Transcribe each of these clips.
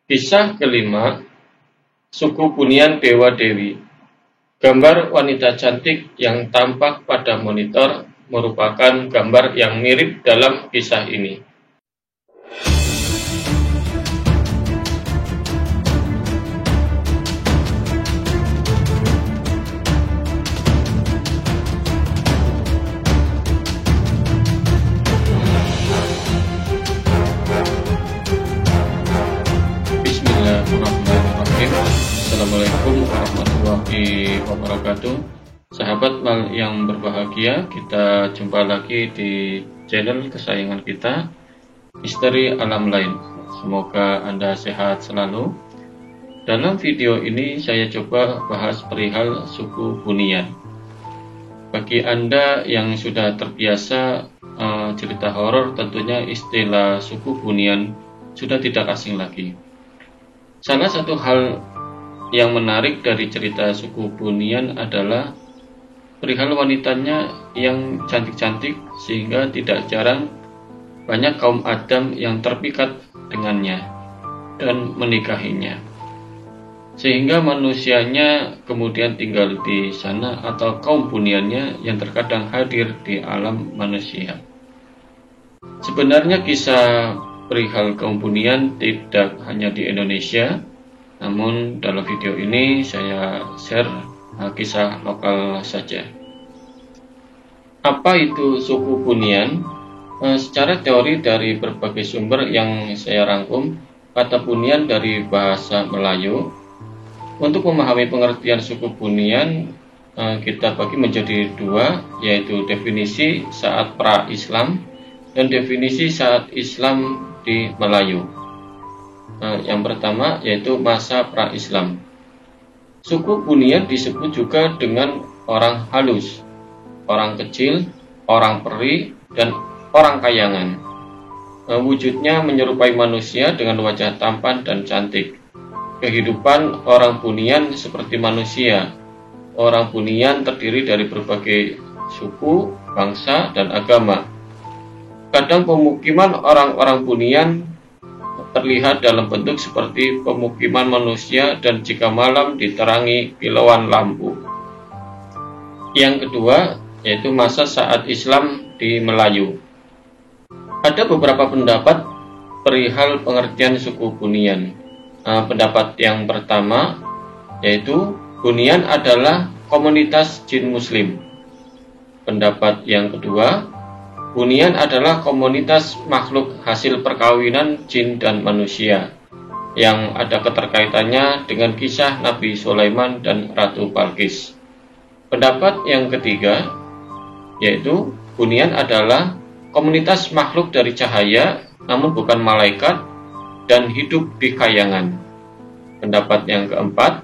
Kisah kelima, Suku Bunian Dewa Dewi. Gambar wanita cantik yang tampak pada monitor merupakan gambar yang mirip dalam kisah ini. Bismillahirrahmanirrahim. Assalamualaikum warahmatullahi wabarakatuh. Sahabat yang berbahagia, kita jumpa lagi di channel kesayangan kita, Misteri Alam Lain. Semoga Anda sehat selalu. Dalam video ini saya coba bahas perihal suku Bunian. Bagi Anda yang sudah terbiasa cerita horor, tentunya istilah suku Bunian sudah tidak asing lagi. Salah satu hal yang menarik dari cerita suku Bunian adalah perihal wanitanya yang cantik-cantik, sehingga tidak jarang banyak kaum Adam yang terpikat dengannya dan menikahinya, sehingga manusianya kemudian tinggal di sana, atau kaum Buniannya yang terkadang hadir di alam manusia. Sebenarnya kisah perihal kaum Bunian tidak hanya di Indonesia, namun dalam video ini saya share kisah lokal saja. Apa itu suku Bunian? Secara teori dari berbagai sumber yang saya rangkum, kata Bunian dari bahasa Melayu. Untuk memahami pengertian suku Bunian, kita bagi menjadi dua, yaitu definisi saat pra-Islam dan definisi saat Islam di Melayu. Yang pertama yaitu masa pra-Islam. Suku Bunian disebut juga dengan orang halus, orang kecil, orang peri, dan orang kayangan. Wujudnya menyerupai manusia dengan wajah tampan dan cantik. Kehidupan orang Bunian seperti manusia. Orang Bunian terdiri dari berbagai suku, bangsa, dan agama. Kadang pemukiman orang-orang Bunian terlihat dalam bentuk seperti pemukiman manusia, dan jika malam diterangi kilauan lampu. Yang kedua yaitu masa saat Islam di Melayu. Ada beberapa pendapat perihal pengertian suku Bunian. Pendapat yang pertama yaitu Bunian adalah komunitas jin muslim. Pendapat yang kedua, Bunian adalah komunitas makhluk hasil perkawinan jin dan manusia yang ada keterkaitannya dengan kisah Nabi Sulaiman dan Ratu Balqis. Pendapat yang ketiga yaitu Bunian adalah komunitas makhluk dari cahaya namun bukan malaikat dan hidup di kayangan. Pendapat yang keempat,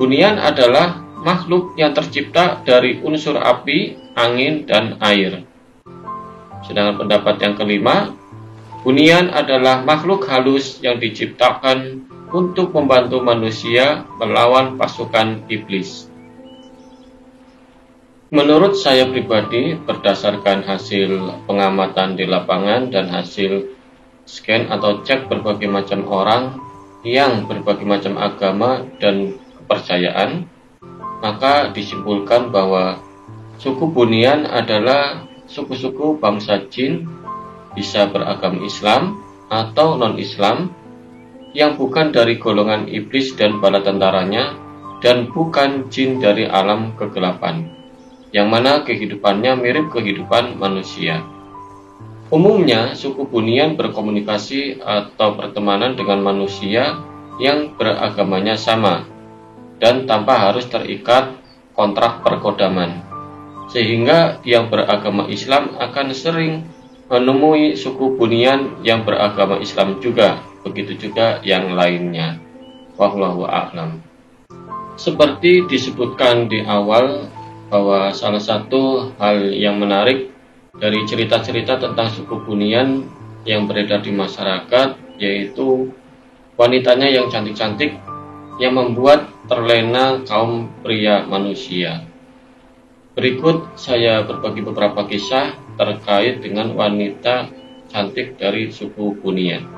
Bunian adalah makhluk yang tercipta dari unsur api, angin, dan air. Sedangkan pendapat yang kelima, Bunian adalah makhluk halus yang diciptakan untuk membantu manusia melawan pasukan iblis. Menurut saya pribadi, berdasarkan hasil pengamatan di lapangan dan hasil scan atau cek berbagai macam orang yang berbagai macam agama dan kepercayaan, maka disimpulkan bahwa suku Bunian adalah suku-suku bangsa jin, bisa beragama Islam atau non-Islam, yang bukan dari golongan iblis dan bala tentaranya, dan bukan jin dari alam kegelapan, yang mana kehidupannya mirip kehidupan manusia. Umumnya suku Bunian berkomunikasi atau pertemanan dengan manusia yang beragamanya sama dan tanpa harus terikat kontrak perkodaman, sehingga yang beragama Islam akan sering menemui suku Bunian yang beragama Islam juga, begitu juga yang lainnya. Wallahu a'lam. Seperti disebutkan di awal, bahwa salah satu hal yang menarik dari cerita-cerita tentang suku Bunian yang beredar di masyarakat yaitu wanitanya yang cantik-cantik yang membuat terlena kaum pria manusia. Berikut saya berbagi beberapa kisah terkait dengan wanita cantik dari suku Bunian.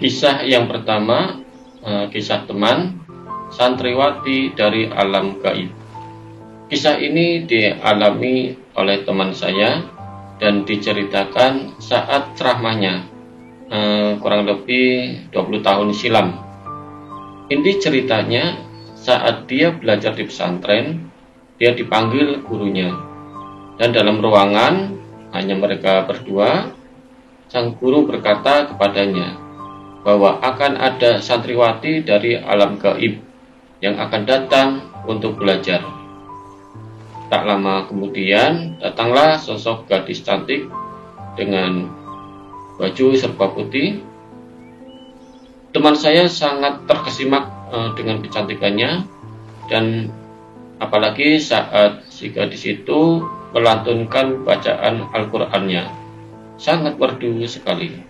Kisah yang pertama, kisah teman santriwati dari alam gaib. Kisah ini dialami oleh teman saya dan diceritakan saat ceramahnya, kurang lebih 20 tahun silam. Inti ceritanya, saat dia belajar di pesantren, dia dipanggil gurunya. Dan dalam ruangan, hanya mereka berdua, sang guru berkata kepadanya bahwa akan ada santriwati dari alam gaib yang akan datang untuk belajar. Tak lama kemudian, datanglah sosok gadis cantik dengan baju serba putih. Teman saya sangat terkesimak dengan kecantikannya, dan apalagi saat si gadis itu melantunkan bacaan Al-Qur'annya. Sangat merdu sekali.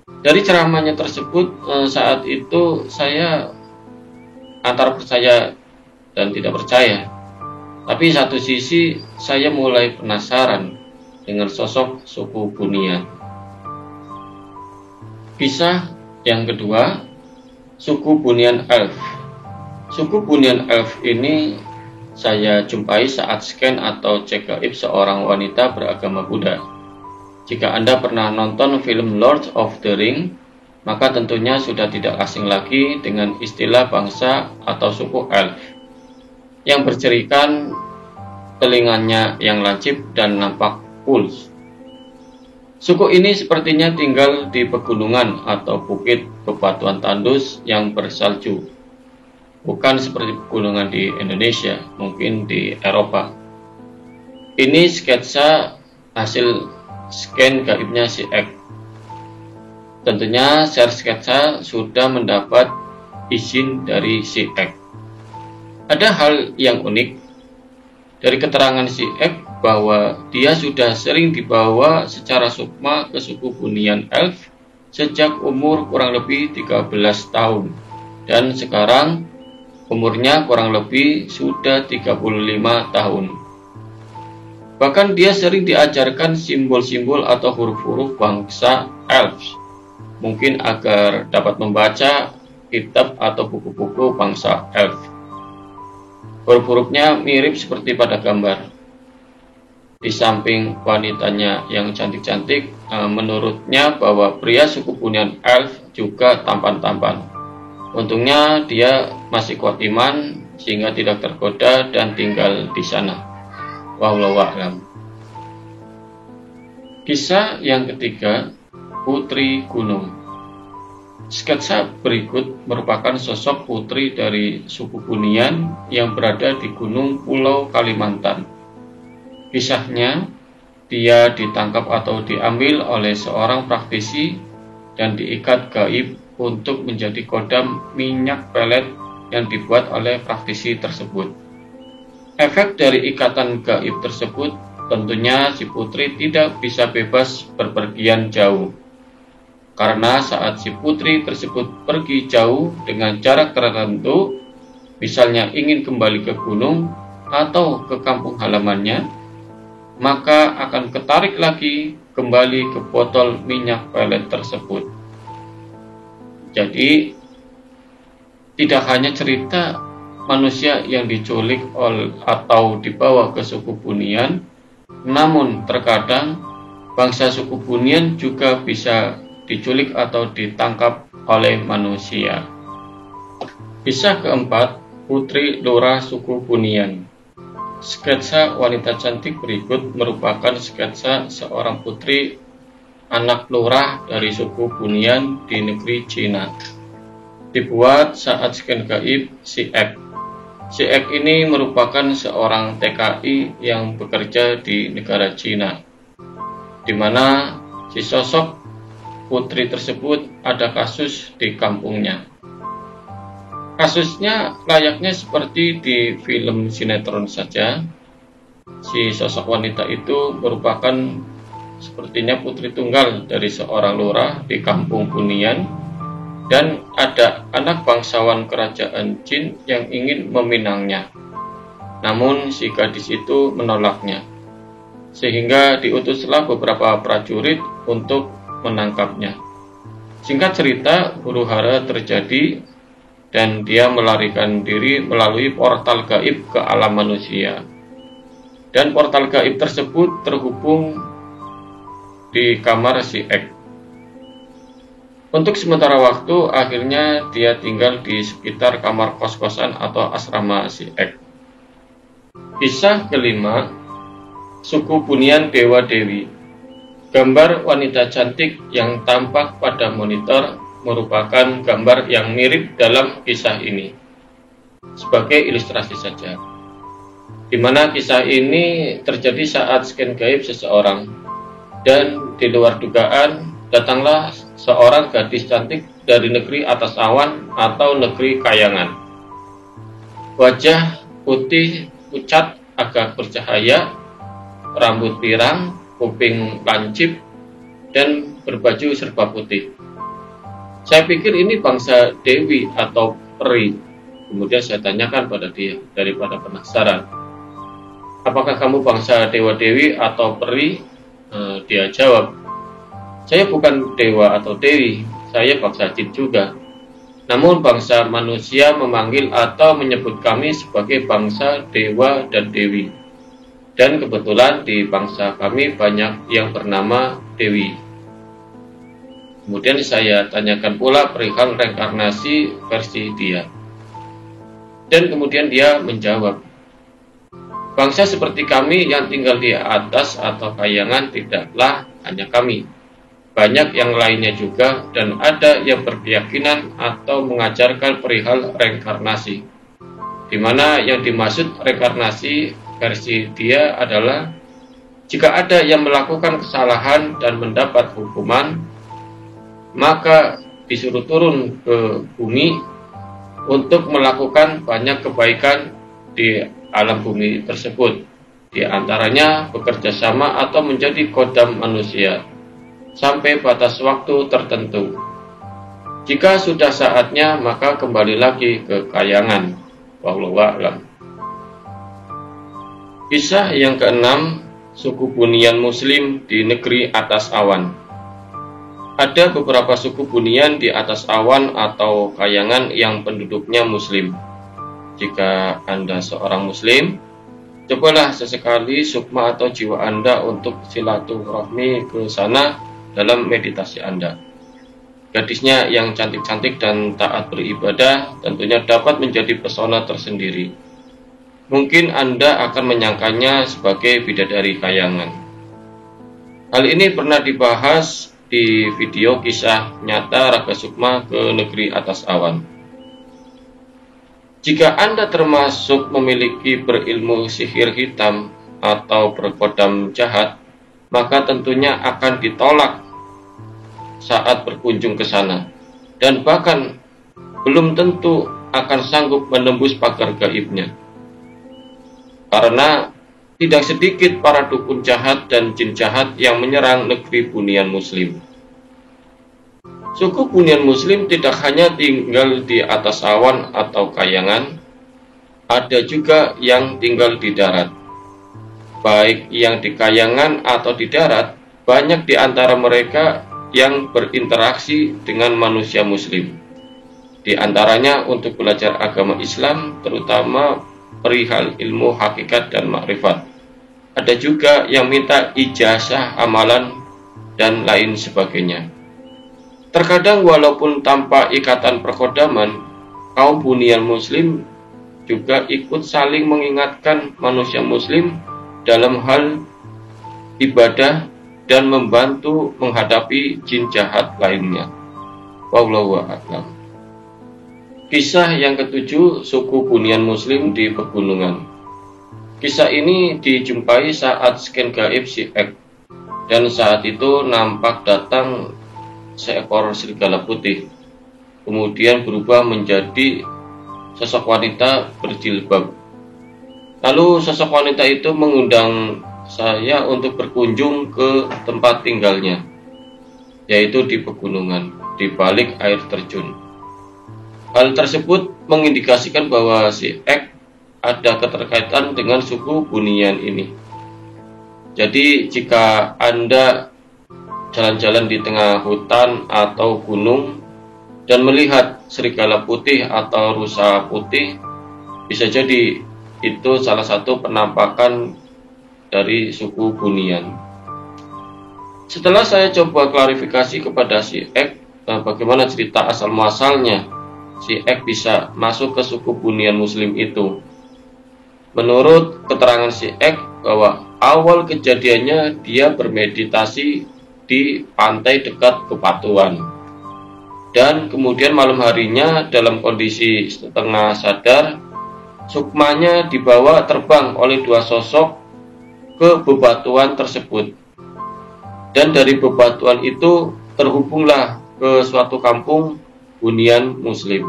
Dari ceramahnya tersebut, saat itu saya antara percaya dan tidak percaya. Tapi satu sisi saya mulai penasaran dengan sosok suku Bunian. Kisah yang kedua, suku Bunian Elf. Suku Bunian Elf ini saya jumpai saat scan atau cek gaib seorang wanita beragama Buddha. Jika Anda pernah nonton film Lord of the Ring, maka tentunya sudah tidak asing lagi dengan istilah bangsa atau suku elf yang bercirikan telinganya yang lancip dan nampak puls. Suku ini sepertinya tinggal di pegunungan atau bukit bebatuan tandus yang bersalju. Bukan seperti pegunungan di Indonesia, mungkin di Eropa. Ini sketsa hasil scan gaibnya si X. Tentunya share sketsa sudah mendapat izin dari si X. Ada hal yang unik dari keterangan si X bahwa dia sudah sering dibawa secara sukma ke suku Bunian Elf sejak umur kurang lebih 13 tahun, dan sekarang umurnya kurang lebih sudah 35 tahun. Bahkan dia sering diajarkan simbol-simbol atau huruf-huruf bangsa Elves, mungkin agar dapat membaca kitab atau buku-buku bangsa Elf. Huruf-hurufnya mirip seperti pada gambar. Di samping wanitanya yang cantik-cantik, menurutnya bahwa pria suku Bunian Elf juga tampan-tampan. Untungnya dia masih kuat iman sehingga tidak tergoda dan tinggal di sana. Wallahu a'lam. Kisah yang ketiga, Putri Gunung. Sketsa berikut merupakan sosok putri dari suku Bunian yang berada di Gunung Pulau Kalimantan. Kisahnya, dia ditangkap atau diambil oleh seorang praktisi dan diikat gaib untuk menjadi kodam minyak pelet yang dibuat oleh praktisi tersebut. Efek dari ikatan gaib tersebut, tentunya si putri tidak bisa bebas berpergian jauh. Karena saat si putri tersebut pergi jauh dengan jarak tertentu, misalnya ingin kembali ke gunung atau ke kampung halamannya, maka akan ketarik lagi kembali ke botol minyak pelet tersebut. Jadi, tidak hanya cerita manusia yang diculik atau dibawa ke suku Bunian, namun terkadang bangsa suku Bunian juga bisa diculik atau ditangkap oleh manusia. Kisah keempat, Putri Lurah suku Bunian. Sketsa wanita cantik berikut merupakan sketsa seorang putri anak lurah dari suku Bunian di negeri Cina. Dibuat saat scan gaib si X. Si X ini merupakan seorang TKI yang bekerja di negara Cina, di mana si sosok putri tersebut ada kasus di kampungnya. Kasusnya layaknya seperti di film sinetron saja. Si sosok wanita itu merupakan sepertinya putri tunggal dari seorang lurah di kampung Bunian, dan ada anak bangsawan kerajaan Jin yang ingin meminangnya. Namun si gadis itu menolaknya, sehingga diutuslah beberapa prajurit untuk menangkapnya. Singkat cerita, huru-hara terjadi dan dia melarikan diri melalui portal gaib ke alam manusia. Dan portal gaib tersebut terhubung di kamar si X. Untuk sementara waktu, akhirnya dia tinggal di sekitar kamar kos-kosan atau asrama si X. Kisah kelima, suku Bunian Dewa Dewi. Gambar wanita cantik yang tampak pada monitor merupakan gambar yang mirip dalam kisah ini. Sebagai ilustrasi saja, di mana kisah ini terjadi saat scan gaib seseorang, dan di luar dugaan datanglah seorang gadis cantik dari negeri atas awan atau negeri kayangan. Wajah putih pucat agak bercahaya, rambut pirang, kuping lancip, dan berbaju serba putih. Saya pikir ini bangsa dewi atau peri. Kemudian saya tanyakan pada dia daripada penasaran, apakah kamu bangsa dewa dewi atau peri? Dia jawab, saya bukan dewa atau dewi, saya bangsa jin juga. Namun bangsa manusia memanggil atau menyebut kami sebagai bangsa dewa dan dewi. Dan kebetulan di bangsa kami banyak yang bernama Dewi. Kemudian saya tanyakan pula perihal reinkarnasi versi dia. Dan kemudian dia menjawab, bangsa seperti kami yang tinggal di atas atau kayangan tidaklah hanya kami. Banyak yang lainnya juga, dan ada yang berkeyakinan atau mengajarkan perihal reinkarnasi. Di mana yang dimaksud reinkarnasi versi dia adalah jika ada yang melakukan kesalahan dan mendapat hukuman, maka disuruh turun ke bumi untuk melakukan banyak kebaikan di alam bumi tersebut. Di antaranya bekerja sama atau menjadi khodam manusia sampai batas waktu tertentu. Jika sudah saatnya, maka kembali lagi ke kayangan. Wallahu a'lam. Kisah yang keenam, suku Bunian Muslim di negeri atas awan. Ada beberapa suku Bunian di atas awan atau kayangan yang penduduknya Muslim. Jika Anda seorang Muslim, cobalah sesekali sukma atau jiwa Anda untuk silaturahmi ke sana dalam meditasi Anda. Gadisnya yang cantik-cantik dan taat beribadah tentunya dapat menjadi pesona tersendiri. Mungkin Anda akan menyangkanya sebagai bidadari kayangan. Hal ini pernah dibahas di video kisah nyata Raga Sukma ke negeri atas awan. Jika Anda termasuk memiliki berilmu sihir hitam atau berkodam jahat, maka tentunya akan ditolak saat berkunjung ke sana, dan bahkan belum tentu akan sanggup menembus pagar gaibnya. Karena tidak sedikit para dukun jahat dan jin jahat yang menyerang negeri Bunian Muslim. Suku Bunian Muslim tidak hanya tinggal di atas awan atau kayangan, ada juga yang tinggal di darat. Baik yang di kayangan atau di darat, banyak di antara mereka yang berinteraksi dengan manusia Muslim. Di antaranya untuk belajar agama Islam, terutama perihal ilmu hakikat dan makrifat. Ada juga yang minta ijazah amalan dan lain sebagainya. Terkadang walaupun tanpa ikatan perkodaman, kaum Bunian Muslim juga ikut saling mengingatkan manusia Muslim dalam hal ibadah dan membantu menghadapi jin jahat lainnya. Wallahu a'lam. Kisah yang ketujuh, suku Bunian Muslim di pegunungan. Kisah ini dijumpai saat scan gaib si X, dan saat itu nampak datang seekor serigala putih, kemudian berubah menjadi sosok wanita berjilbab. Lalu sosok wanita itu mengundang saya untuk berkunjung ke tempat tinggalnya, yaitu di pegunungan, di balik air terjun. Hal tersebut mengindikasikan bahwa si X ada keterkaitan dengan suku Bunian ini. Jadi jika Anda jalan-jalan di tengah hutan atau gunung dan melihat serigala putih atau rusa putih, bisa jadi itu salah satu penampakan dari suku Bunian. Setelah saya coba klarifikasi kepada si Ek bagaimana cerita asal muasalnya si Ek bisa masuk ke suku Bunian Muslim itu. Menurut keterangan si Ek bahwa awal kejadiannya dia bermeditasi di pantai dekat Kepatuan, dan kemudian malam harinya dalam kondisi setengah sadar, sukmanya dibawa terbang oleh dua sosok ke bebatuan tersebut, dan dari bebatuan itu terhubunglah ke suatu kampung Bunian Muslim.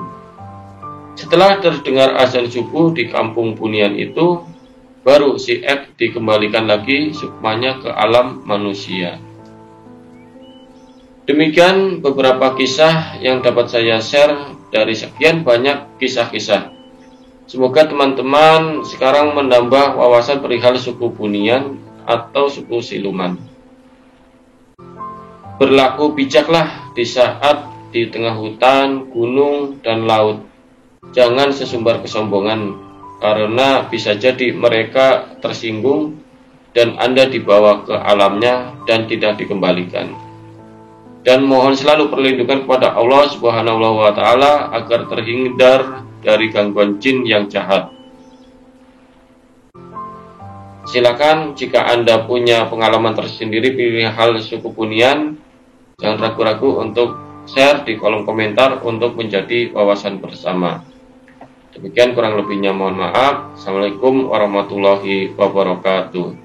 Setelah terdengar azan subuh di kampung Bunian itu, baru si Ek dikembalikan lagi sukmanya ke alam manusia. Demikian beberapa kisah yang dapat saya share dari sekian banyak kisah-kisah. Semoga teman-teman sekarang menambah wawasan perihal suku Bunian atau suku siluman. Berlaku bijaklah di saat di tengah hutan, gunung, dan laut. Jangan sesumbar kesombongan, karena bisa jadi mereka tersinggung dan Anda dibawa ke alamnya dan tidak dikembalikan. Dan mohon selalu perlindungan kepada Allah Subhanahu wa Ta'ala agar terhindar dari gangguan jin yang jahat. Silakan jika Anda punya pengalaman tersendiri perihal suku Bunian, jangan ragu-ragu untuk share di kolom komentar untuk menjadi wawasan bersama. Demikian kurang lebihnya mohon maaf. Assalamualaikum warahmatullahi wabarakatuh.